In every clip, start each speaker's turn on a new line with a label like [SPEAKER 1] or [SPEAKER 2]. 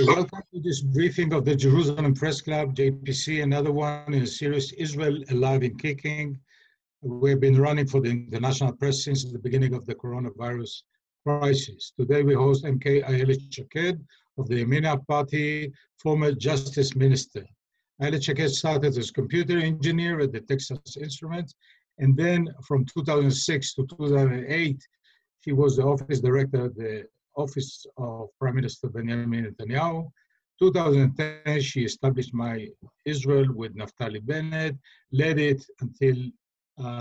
[SPEAKER 1] Welcome to this briefing of the Jerusalem Press Club, JPC. Another one in a series, Israel Alive and Kicking. We've been running for the international press since the beginning of the coronavirus crisis. Today we host MK Ayelet Shaked of the Yamina party, former justice minister. Ayelet Shaked started as computer engineer at the Texas Instruments, and then from 2006 to 2008, she was the office director at the Office of Prime Minister Benjamin Netanyahu. 2010, she established My Israel with Naftali Bennett, led it until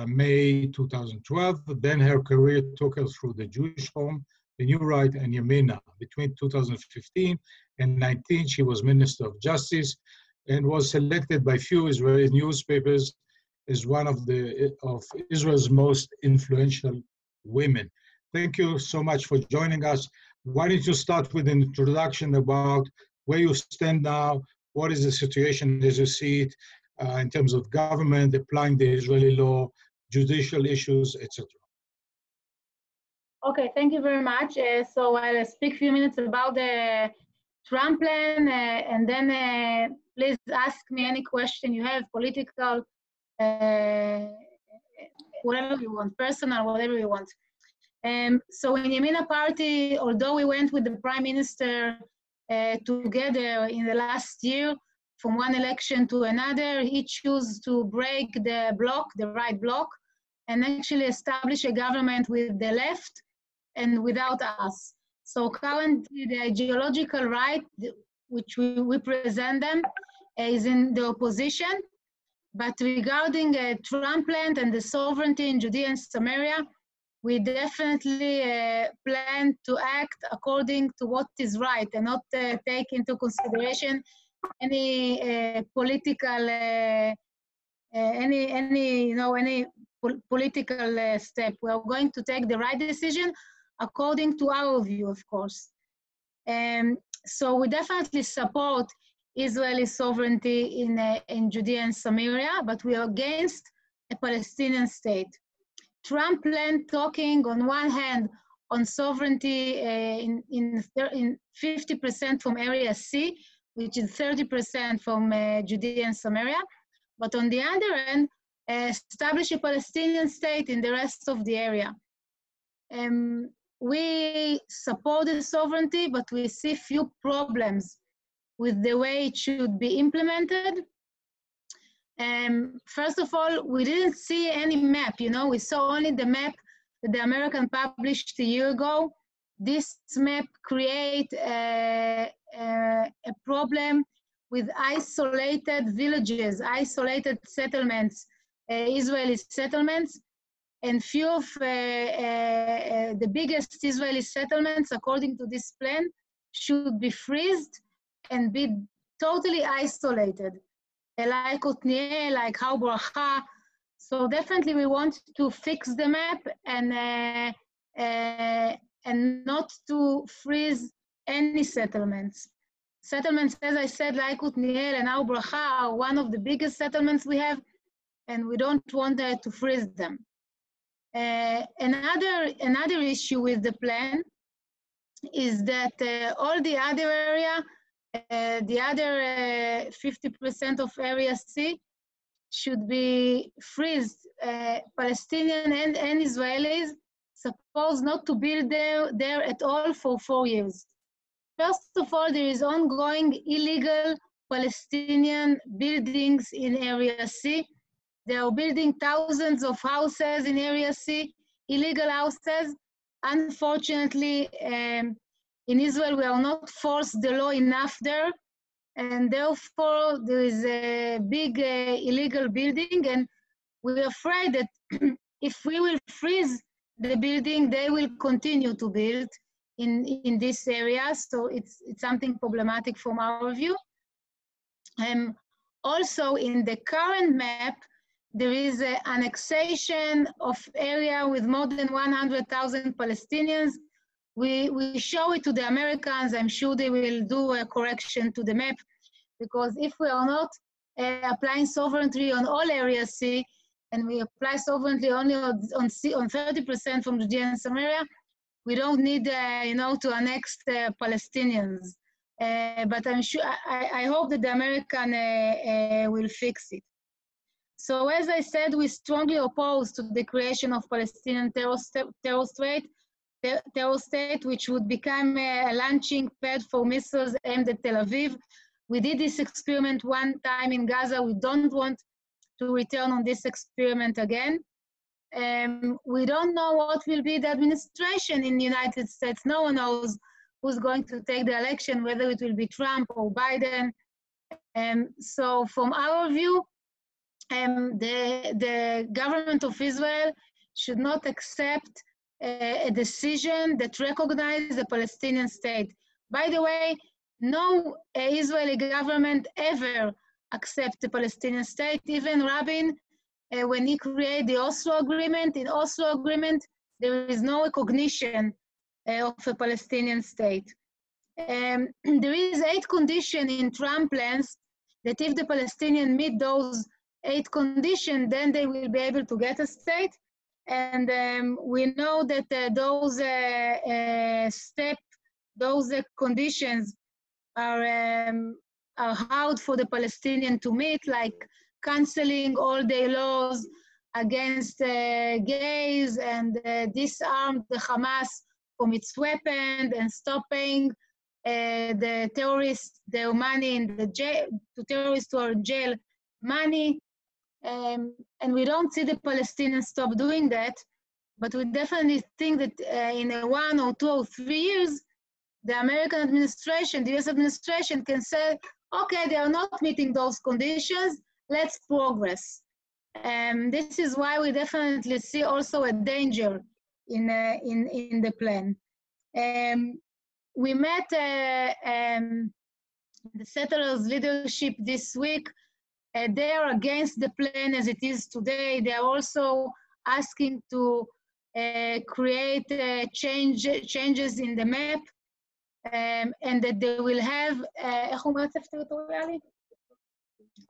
[SPEAKER 1] May 2012. Then her career took her through the Jewish Home, the New Right, and Yamina. Between 2015 and 19, she was Minister of Justice and was selected by few Israeli newspapers as one of Israel's most influential women. Thank you so much for joining us. Why don't you start with an introduction about where you stand now, what is the situation as you see it in terms of government, applying the Israeli law, judicial issues, etc.
[SPEAKER 2] Okay, thank you very much. So I'll speak a few minutes about the Trump plan, and then please ask me any question you have, political, whatever you want, personal, whatever you want. So in Yamina party, although we went with the prime minister together in the last year, from one election to another, he chose to break the bloc, the right bloc, and actually establish a government with the left and without us. So currently the ideological right, which we represent them, is in the opposition. But regarding Trump plan and the sovereignty in Judea and Samaria, we definitely plan to act according to what is right and not take into consideration any political political step. We are going to take the right decision according to our view, of course. So we definitely support Israeli sovereignty in Judea and Samaria, but we are against a Palestinian state. Trump plan talking on one hand on sovereignty in 50% from Area C, which is 30% from Judea and Samaria, but on the other hand, establish a Palestinian state in the rest of the area. We support the sovereignty, but we see few problems with the way it should be implemented. First of all, we didn't see any map, we saw only the map that the American published a year ago. This map creates a problem with isolated villages, isolated settlements, Israeli settlements, and few of the biggest Israeli settlements, according to this plan, should be freezed and be totally isolated. Like Otniel, like Har Bracha. So definitely we want to fix the map and not to freeze any settlements. Settlements, as I said, like Otniel and Har Bracha are one of the biggest settlements we have, and we don't want to freeze them. Another issue with the plan is that all the other area, the other 50% of Area C should be freezed. Palestinian and Israelis supposed not to build there at all for 4 years. First of all, there is ongoing illegal Palestinian buildings in Area C. They are building thousands of houses in Area C, illegal houses. Unfortunately, in Israel, we are not forced the law enough there, and therefore there is a big illegal building, and we're afraid that if we will freeze the building, they will continue to build in this area, so it's something problematic from our view. Also, in the current map, there is an annexation of area with more than 100,000 Palestinians. We show it to the Americans. I'm sure they will do a correction to the map, because if we are not applying sovereignty on all Area C, and we apply sovereignty only on 30% from Judea and Samaria, we don't need, to annex the Palestinians but I'm sure, I hope that the American will fix it. So as I said, we strongly oppose to the creation of Palestinian terror state, which would become a launching pad for missiles aimed at Tel Aviv. We did this experiment one time in Gaza. We don't want to return on this experiment again. We don't know what will be the administration in the United States. No one knows who's going to take the election, whether it will be Trump or Biden. So from our view, the government of Israel should not accept a decision that recognizes the Palestinian state. By the way, no Israeli government ever accepts the Palestinian state. Even Rabin, when he created the Oslo Agreement, in Oslo Agreement, there is no recognition of a Palestinian state. There is 8 conditions in Trump plans that if the Palestinians meet those 8 conditions, then they will be able to get a state. And we know that those conditions are hard for the Palestinian to meet, like canceling all their laws against gays and disarm the Hamas from its weapons and stopping the terrorists their money in the jail, to terrorists who are in jail money. And we don't see the Palestinians stop doing that, but we definitely think that in 1 or 2 or 3 years, the American administration, the US administration can say, okay, they are not meeting those conditions, let's progress. This is why we definitely see also a danger in the plan. We met the settlers' leadership this week. They are against the plan as it is today. They are also asking to create changes in the map, and that they will have,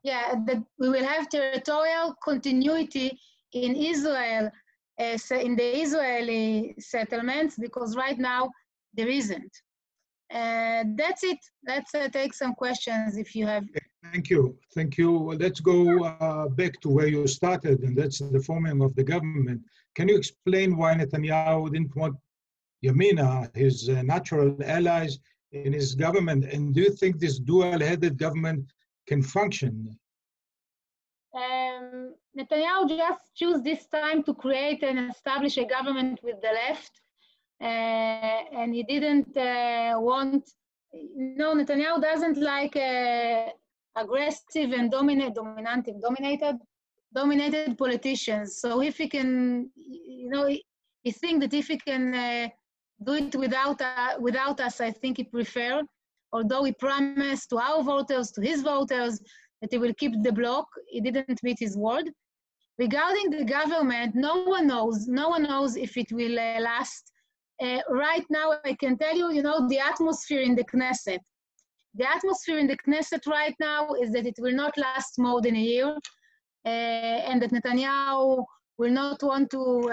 [SPEAKER 2] that we will have territorial continuity in Israel, in the Israeli settlements, because right now there isn't. That's it. Let's take some questions if you have.
[SPEAKER 1] Thank you. Thank you. Well, let's go back to where you started, and that's the forming of the government. Can you explain why Netanyahu didn't want Yamina, his natural allies, in his government? And do you think this dual-headed government can function?
[SPEAKER 2] Netanyahu just chose this time to create and establish a government with the left, and he didn't want. No, Netanyahu doesn't like aggressive and dominated politicians. So if he can, he thinks that if he can do it without us, I think he prefer. Although he promised to our voters, to his voters, that he will keep the bloc, he didn't meet his word. Regarding the government, no one knows if it will last. Right now, I can tell you, the atmosphere in the Knesset. The atmosphere in the Knesset right now is that it will not last more than a year, and that Netanyahu will not want to,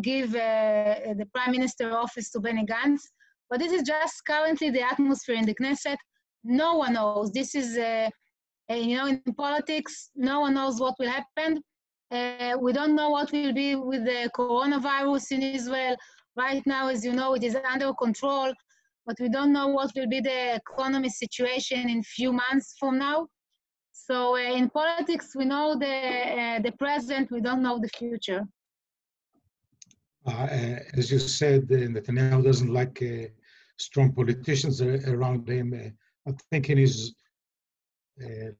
[SPEAKER 2] give the Prime Minister office to Benny Gantz. But this is just currently the atmosphere in the Knesset. No one knows. This is, in politics, no one knows what will happen. We don't know what will be with the coronavirus in Israel. Right now, as you know, it is under control, but we don't know what will be the economy situation in few months from now. So in politics, we know the present, we don't know the future.
[SPEAKER 1] As you said, Netanyahu doesn't like strong politicians around him. I think in his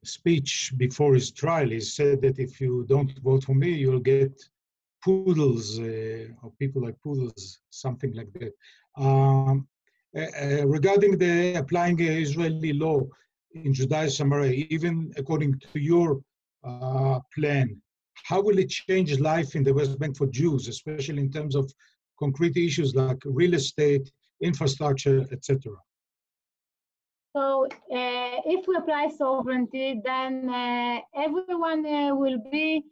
[SPEAKER 1] speech before his trial, he said that if you don't vote for me, you'll get poodles, or people like poodles, something like that. Regarding the applying Israeli law in Judea Samaria, even according to your plan, how will it change life in the West Bank for Jews, especially in terms of concrete issues like real estate, infrastructure, etc.?
[SPEAKER 2] So if we apply sovereignty, then everyone will be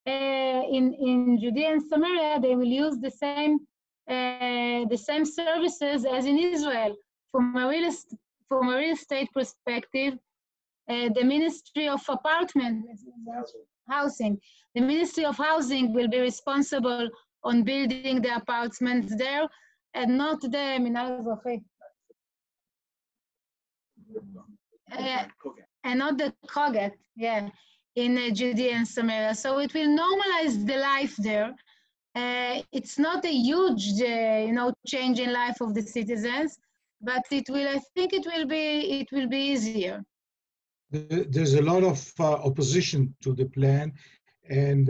[SPEAKER 2] in Judea and Samaria. They will use the same services as in Israel. from a real estate perspective, the Ministry of Housing, the Ministry of Housing will be responsible on building the apartments there, and not the Minal Azachi. And not the Koget, yeah, in Judea and Samaria. So it will normalize the life there. It's not a huge, change in life of the citizens, but I think it will be easier.
[SPEAKER 1] There's a lot of opposition to the plan, and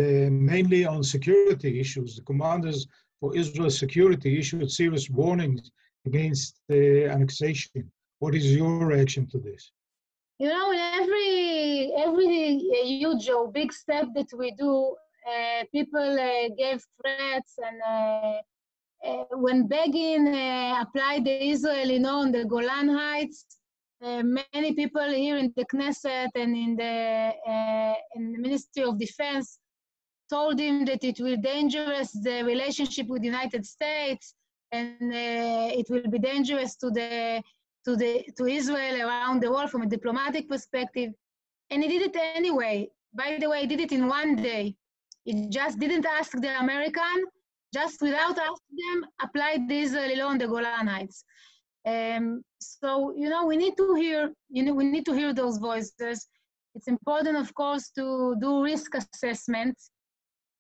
[SPEAKER 1] mainly on security issues. The commanders for Israel's security issued serious warnings against the annexation. What is your reaction to this?
[SPEAKER 2] In every huge or big step that we do, people gave threats, and when Begin applied the Israeli law on the Golan Heights, many people here in the Knesset and in the Ministry of Defense told him that it will dangerous the relationship with the United States, and it will be dangerous to Israel around the world from a diplomatic perspective. And he did it anyway. By the way, he did it in one day. He just didn't ask the American, just without asking them, applied the Israeli law on the Golan Heights. So, we need to hear those voices. It's important, of course, to do risk assessments,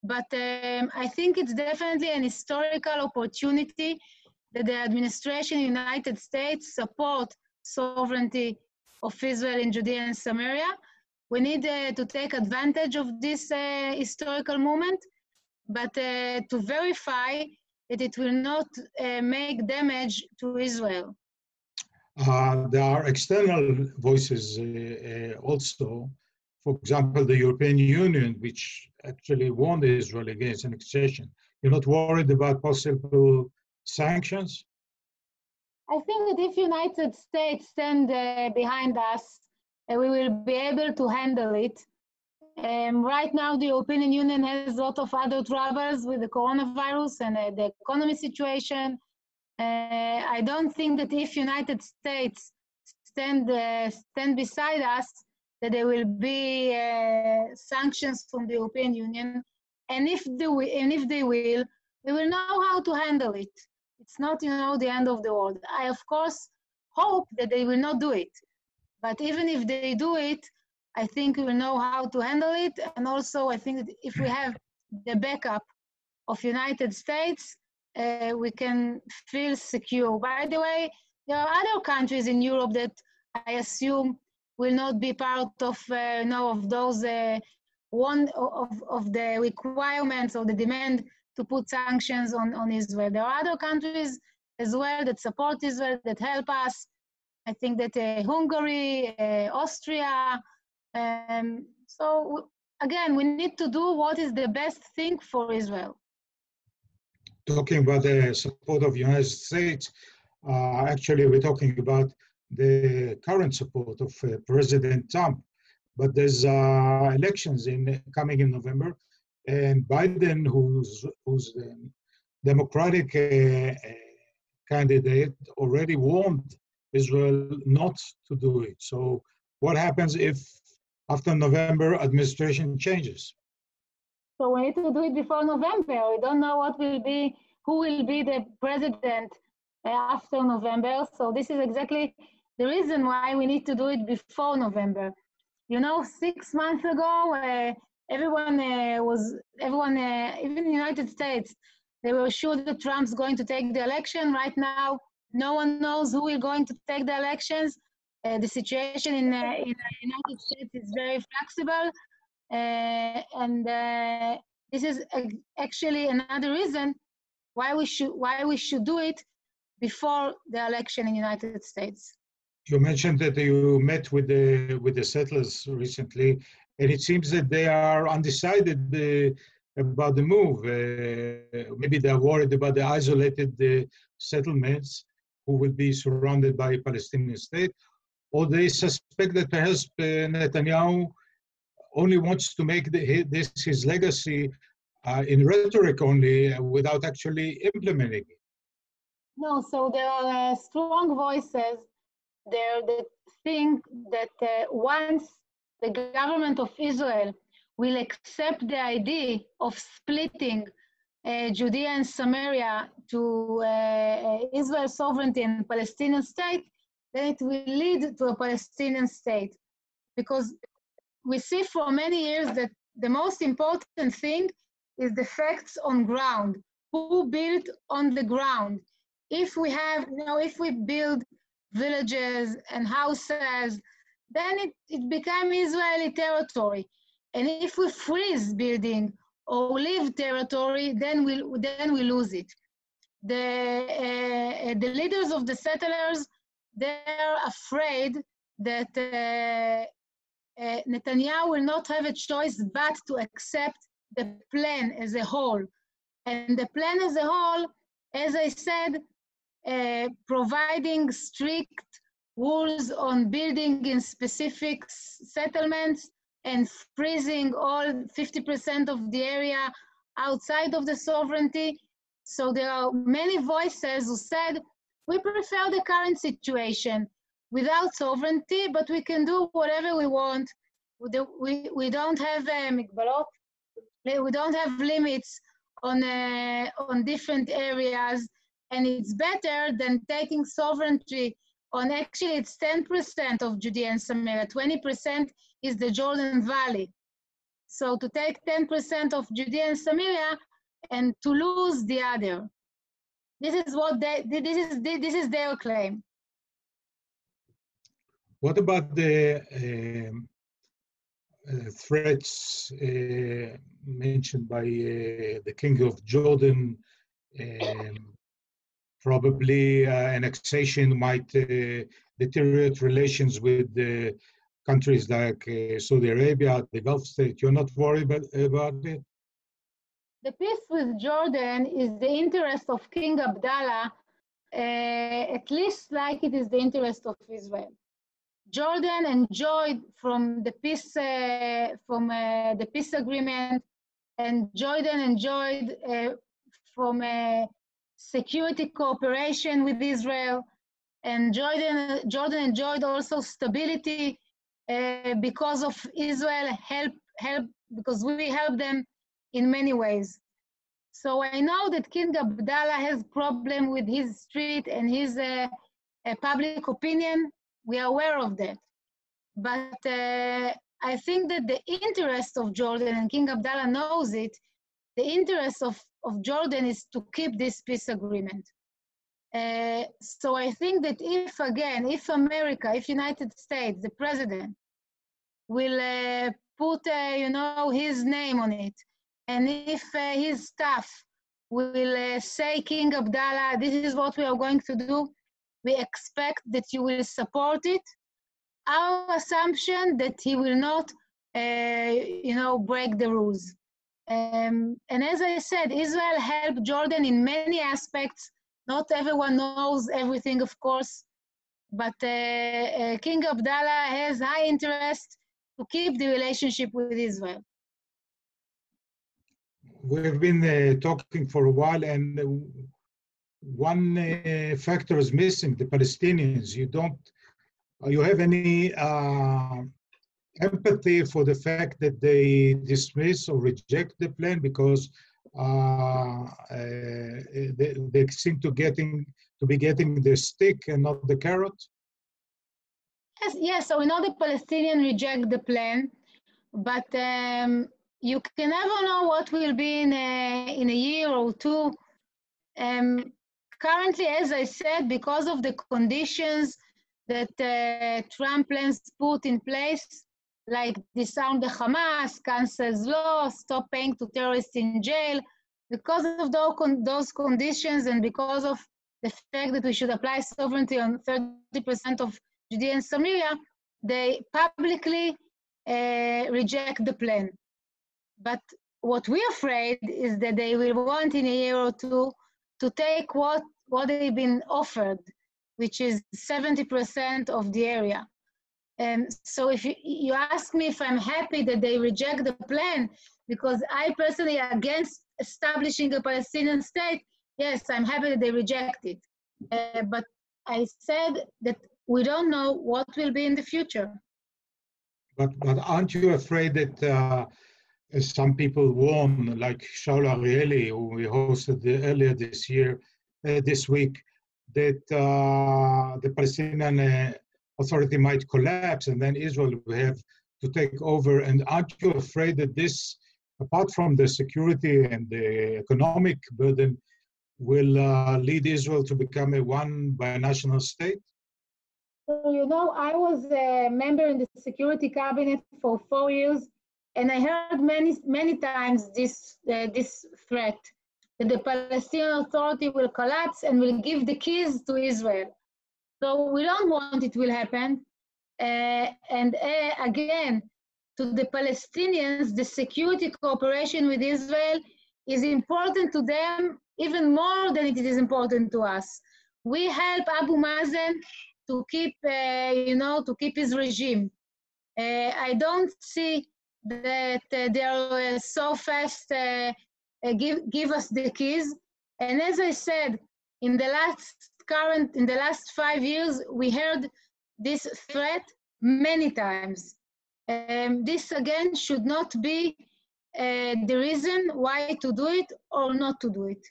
[SPEAKER 2] but I think it's definitely an historical opportunity that the administration in the United States support sovereignty of Israel in Judea and Samaria. We need to take advantage of this historical moment, but to verify that it will not make damage to Israel.
[SPEAKER 1] There are external voices also. For example, the European Union, which actually warned Israel against annexation. You're not worried about possible sanctions?
[SPEAKER 2] I think that if United States stand behind us, we will be able to handle it. Right now, the European Union has a lot of other troubles with the coronavirus and the economy situation. I don't think that if United States stand beside us, that there will be sanctions from the European Union. And if they will, we will know how to handle it. It's not, the end of the world. I, of course, hope that they will not do it. But even if they do it, I think we will know how to handle it. And also, I think that if we have the backup of United States, we can feel secure. By the way, there are other countries in Europe that I assume will not be part of, of those one of the requirements or the demand to put sanctions on Israel. There are other countries as well that support Israel, that help us. I think that Hungary, Austria. So again, we need to do what is the best thing for Israel.
[SPEAKER 1] Talking about the support of the United States, actually we're talking about the current support of President Trump, but there's elections coming in November, and Biden, who's the Democratic candidate, already warned Israel not to do it. So what happens if after November administration changes?
[SPEAKER 2] So we need to do it before November. We don't know who will be the president after November. So this is exactly the reason why we need to do it before November. 6 months ago, everyone, even in the United States, they were sure that Trump's going to take the election. Right now, no one knows who is going to take the elections. The situation in the United States is very flexible. And this is actually another reason why we should do it before the election in the United States.
[SPEAKER 1] You mentioned that you met with the settlers recently, and it seems that they are undecided about the move. Maybe they're worried about the isolated settlements who will be surrounded by a Palestinian state, or they suspect that perhaps Netanyahu only wants to make this his legacy in rhetoric only, without actually implementing it.
[SPEAKER 2] No, so there are strong voices there that think that once the government of Israel will accept the idea of splitting Judea and Samaria to Israel's sovereignty and Palestinian state, then it will lead to a Palestinian state. Because we see for many years that the most important thing is the facts on ground. Who built on the ground? If we have, if we build villages and houses, then it becomes Israeli territory. And if we freeze building or leave territory, then we lose it. The leaders of the settlers, they're afraid that Netanyahu will not have a choice but to accept the plan as a whole. And the plan as a whole, as I said, providing strict rules on building in specific settlements and freezing all 50% of the area outside of the sovereignty. So there are many voices who said, we prefer the current situation without sovereignty, but we can do whatever we want. We don't have we don't have limits on different areas, and it's better than taking sovereignty on, actually it's 10% of Judea and Samaria, 20% is the Jordan Valley. So to take 10% of Judea and Samaria and to lose the other. This is what this is their claim.
[SPEAKER 1] What about the threats mentioned by the King of Jordan? Probably annexation might deteriorate relations with countries like Saudi Arabia, the Gulf state. You're not worried about it?
[SPEAKER 2] The peace with Jordan is the interest of King Abdullah, at least like it is the interest of Israel. Jordan enjoyed from the peace agreement, and Jordan enjoyed from security cooperation with Israel, and Jordan enjoyed also stability because of Israel help because we help them in many ways. So I know that King Abdullah has problem with his street and his public opinion. We are aware of that. But I think that the interest of Jordan, and King Abdullah knows it, the interest of Jordan is to keep this peace agreement. So I think that if America, if United States, the president, will put, his name on it, and if his staff will say, King Abdullah, this is what we are going to do, we expect that you will support it. Our assumption that he will not, break the rules. And as I said, Israel helped Jordan in many aspects. Not everyone knows everything, of course, but King Abdullah has high interest to keep the relationship with Israel.
[SPEAKER 1] We've been talking for a while, and one factor is missing: the Palestinians. You have any empathy for the fact that they dismiss or reject the plan because they seem to be getting the stick and not the carrot?
[SPEAKER 2] Yes. So we know the Palestinians reject the plan, but you can never know what will be in a year or two. Currently, as I said, because of the conditions that Trump plans to put in place, like disarm the Hamas, cancel law, stop paying to terrorists in jail, because of those conditions and because of the fact that we should apply sovereignty on 30% of Judea and Samaria, they publicly reject the plan. But what we're afraid is that they will want in a year or two to take what they've been offered, which is 70% of the area. So if you ask me if I'm happy that they reject the plan, because I personally am against establishing a Palestinian state, yes, I'm happy that they reject it. But I said that we don't know what will be in the future.
[SPEAKER 1] But aren't you afraid that as some people warn, like Shaul Arieli, who we hosted earlier this week, that the Palestinian Authority might collapse and then Israel will have to take over? And aren't you afraid that this, apart from the security and the economic burden, will lead Israel to become a one binational state?
[SPEAKER 2] So, you know, I was a member in the Security Cabinet for 4 years, and I heard many times this threat that the Palestinian Authority will collapse and will give the keys to Israel. So we don't want it will happen. Again, to the Palestinians, the security cooperation with Israel is important to them even more than it is important to us. We help Abu Mazen to keep, to keep his regime. I don't see that they're so fast give us the keys. And as I said, in the last 5 years, we heard this threat many times. This again should not be the reason why to do it or not to do it.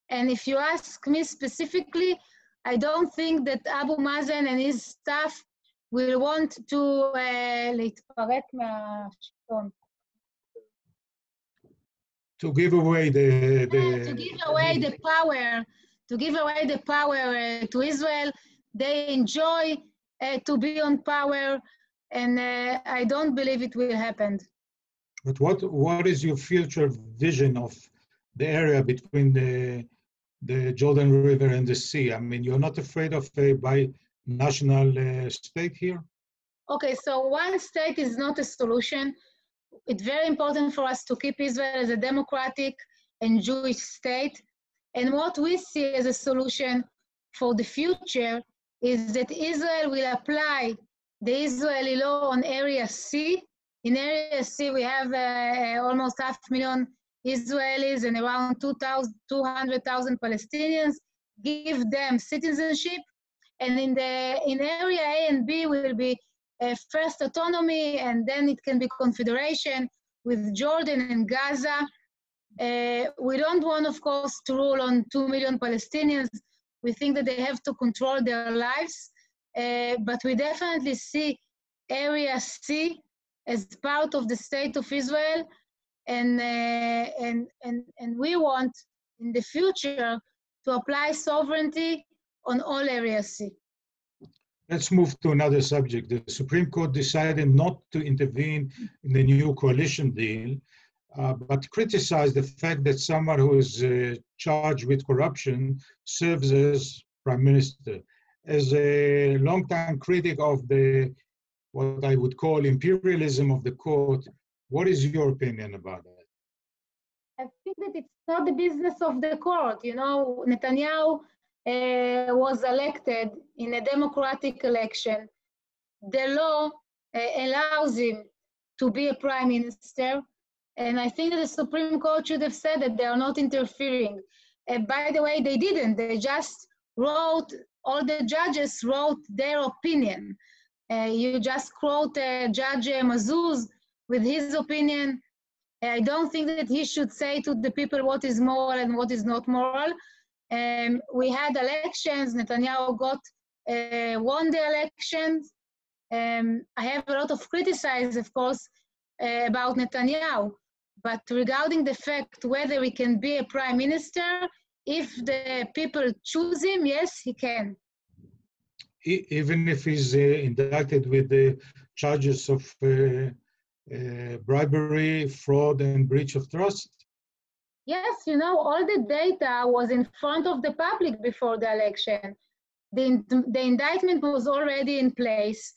[SPEAKER 2] And if you ask me specifically, I don't think that Abu Mazen and his staff will want to להתפרק מהשלטון.
[SPEAKER 1] To give away the
[SPEAKER 2] power to Israel. They enjoy to be on power, and I don't believe it will happen.
[SPEAKER 1] But what is your future vision of the area between the Jordan River and the sea? I mean, you're not afraid of a binational state here?
[SPEAKER 2] Okay, so one state is not a solution. It's very important for us to keep Israel as a democratic and Jewish state. And what we see as a solution for the future is that Israel will apply the Israeli law on Area C. In Area C, we have almost 500,000 Israelis and around 200,000 Palestinians. Give them citizenship. And in Area A and B will be first autonomy, and then it can be confederation with Jordan and Gaza. We don't want, of course, to rule on 2 million Palestinians. We think that they have to control their lives, but we definitely see Area C as part of the state of Israel, and we want in the future to apply sovereignty on all Area C.
[SPEAKER 1] Let's move to another subject. The Supreme Court decided not to intervene in the new coalition deal, but criticized the fact that someone who is charged with corruption serves as prime minister. As a longtime critic of what I would call imperialism of the court, what is your opinion about that?
[SPEAKER 2] I think that it's not the business of the court. You know, Netanyahu was elected in a democratic election. The law allows him to be a prime minister, and I think that the Supreme Court should have said that they are not interfering. By the way, they didn't. They just wrote, all the judges wrote their opinion. You just quote Judge Mazuz with his opinion. I don't think that he should say to the people what is moral and what is not moral. We had elections. Netanyahu won the elections. I have a lot of criticism, of course, about Netanyahu. But regarding the fact whether he can be a prime minister, if the people choose him, yes, he can.
[SPEAKER 1] Even if he's indicted with the charges of bribery, fraud, and breach of trust?
[SPEAKER 2] Yes, you know, all the data was in front of the public before the election. The indictment was already in place.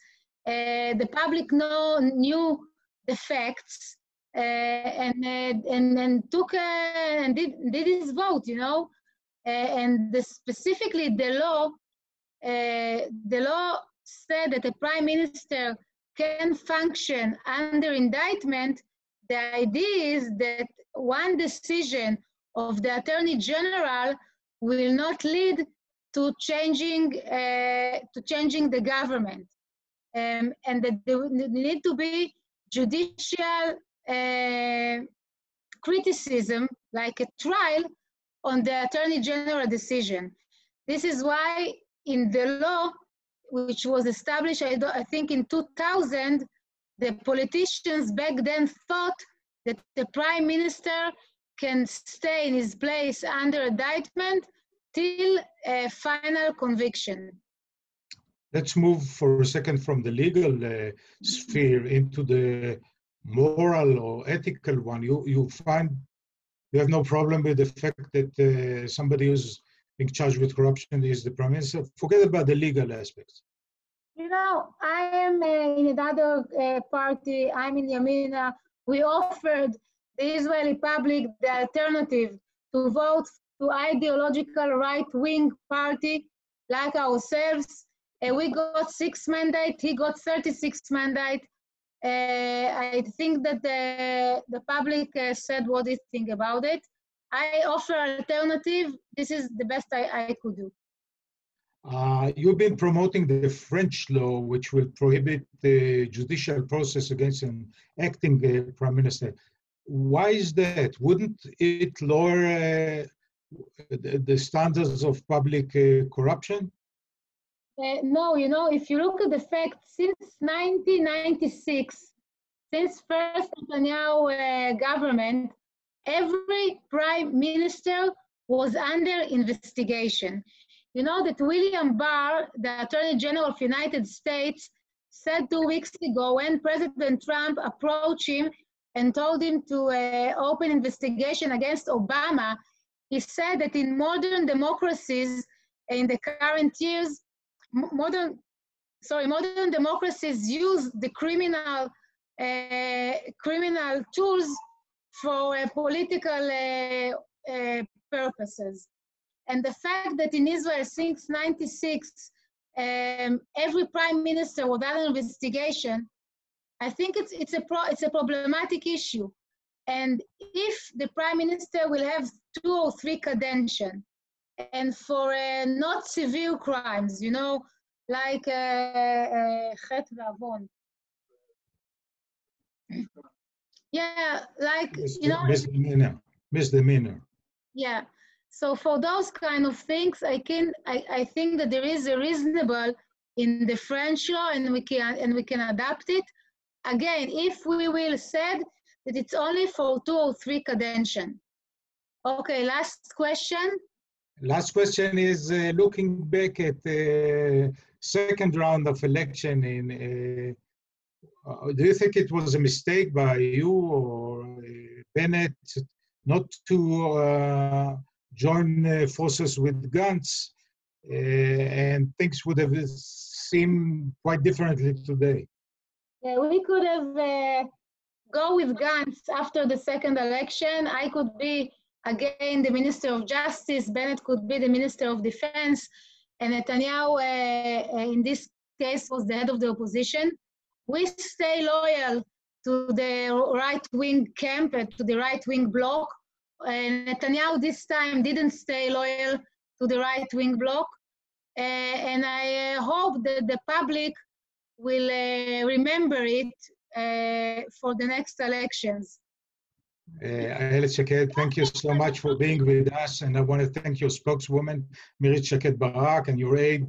[SPEAKER 2] The public knew the facts and took and did his vote, you know. Specifically, the law said that a prime minister can function under indictment. The idea is that one decision of the Attorney General will not lead to changing the government, and that there need to be judicial criticism, like a trial, on the Attorney General decision. This is why in the law, which was established, I think in 2000, the politicians back then thought that the Prime Minister can stay in his place under indictment till a final conviction.
[SPEAKER 1] Let's move for a second from the legal sphere into the moral or ethical one. You have no problem with the fact that somebody who's being charged with corruption is the Prime Minister? Forget about the legal aspects.
[SPEAKER 2] You know, I am in another party. I'm in Yamina. We offered the Israeli public the alternative to vote to ideological right-wing party like ourselves. We got 6 mandates. He got 36 mandates. I think that the public said what they think about it. I offer alternative. This is the best I could do.
[SPEAKER 1] You've been promoting the French law, which will prohibit the judicial process against an acting prime minister. Why is that? Wouldn't it lower the standards of public corruption?
[SPEAKER 2] No, you know, if you look at the fact, since 1996, since first Netanyahu government, every prime minister was under investigation. You know that William Barr, the Attorney General of the United States, said 2 weeks ago when President Trump approached him and told him to open investigation against Obama, he said that in modern democracies, in the current years, modern democracies use the criminal tools for political purposes. And the fact that in Israel since 96, every prime minister was under investigation, I think it's a problematic issue. And if the prime minister will have 2 or 3 cadences, and for not severe crimes, you know, like chet v'avon. Yeah, like, you know.
[SPEAKER 1] Misdemeanor.
[SPEAKER 2] Yeah. So for those kind of things, I think that there is a reasonable in the French law, and we can adapt it. Again, if we will said that it's only for 2 or 3 cadences. Okay, last question.
[SPEAKER 1] Last question is looking back at the second round of election. Do you think it was a mistake by you or Bennett not to join forces with Gantz, and things would have seemed quite differently today?
[SPEAKER 2] Yeah, we could have go with Gantz after the second election. I could be again the Minister of Justice, Bennett could be the Minister of Defense, and Netanyahu in this case was the head of the opposition. We stay loyal to the right-wing camp, to the right-wing bloc. Netanyahu this time didn't stay loyal to the right-wing bloc. And I hope that the public will remember it for the next elections.
[SPEAKER 1] Ayelet Shaked, thank you so much for being with us. And I want to thank your spokeswoman, Mirit Shaked Barak, and your aide,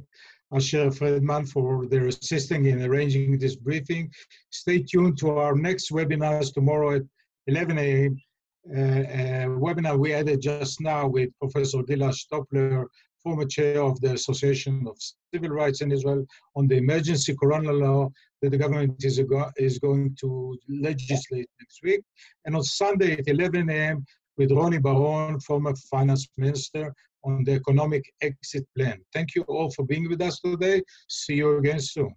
[SPEAKER 1] Asher Friedman, for their assisting in arranging this briefing. Stay tuned to our next webinars tomorrow at 11 a.m. Webinar we added just now with Professor Gila Stopler, former chair of the Association of Civil Rights in Israel, on the emergency corona law that the government is going to legislate next week. And on Sunday at 11 a.m. with Ronnie Baron, former finance minister, on the economic exit plan. Thank you all for being with us today. See you again soon.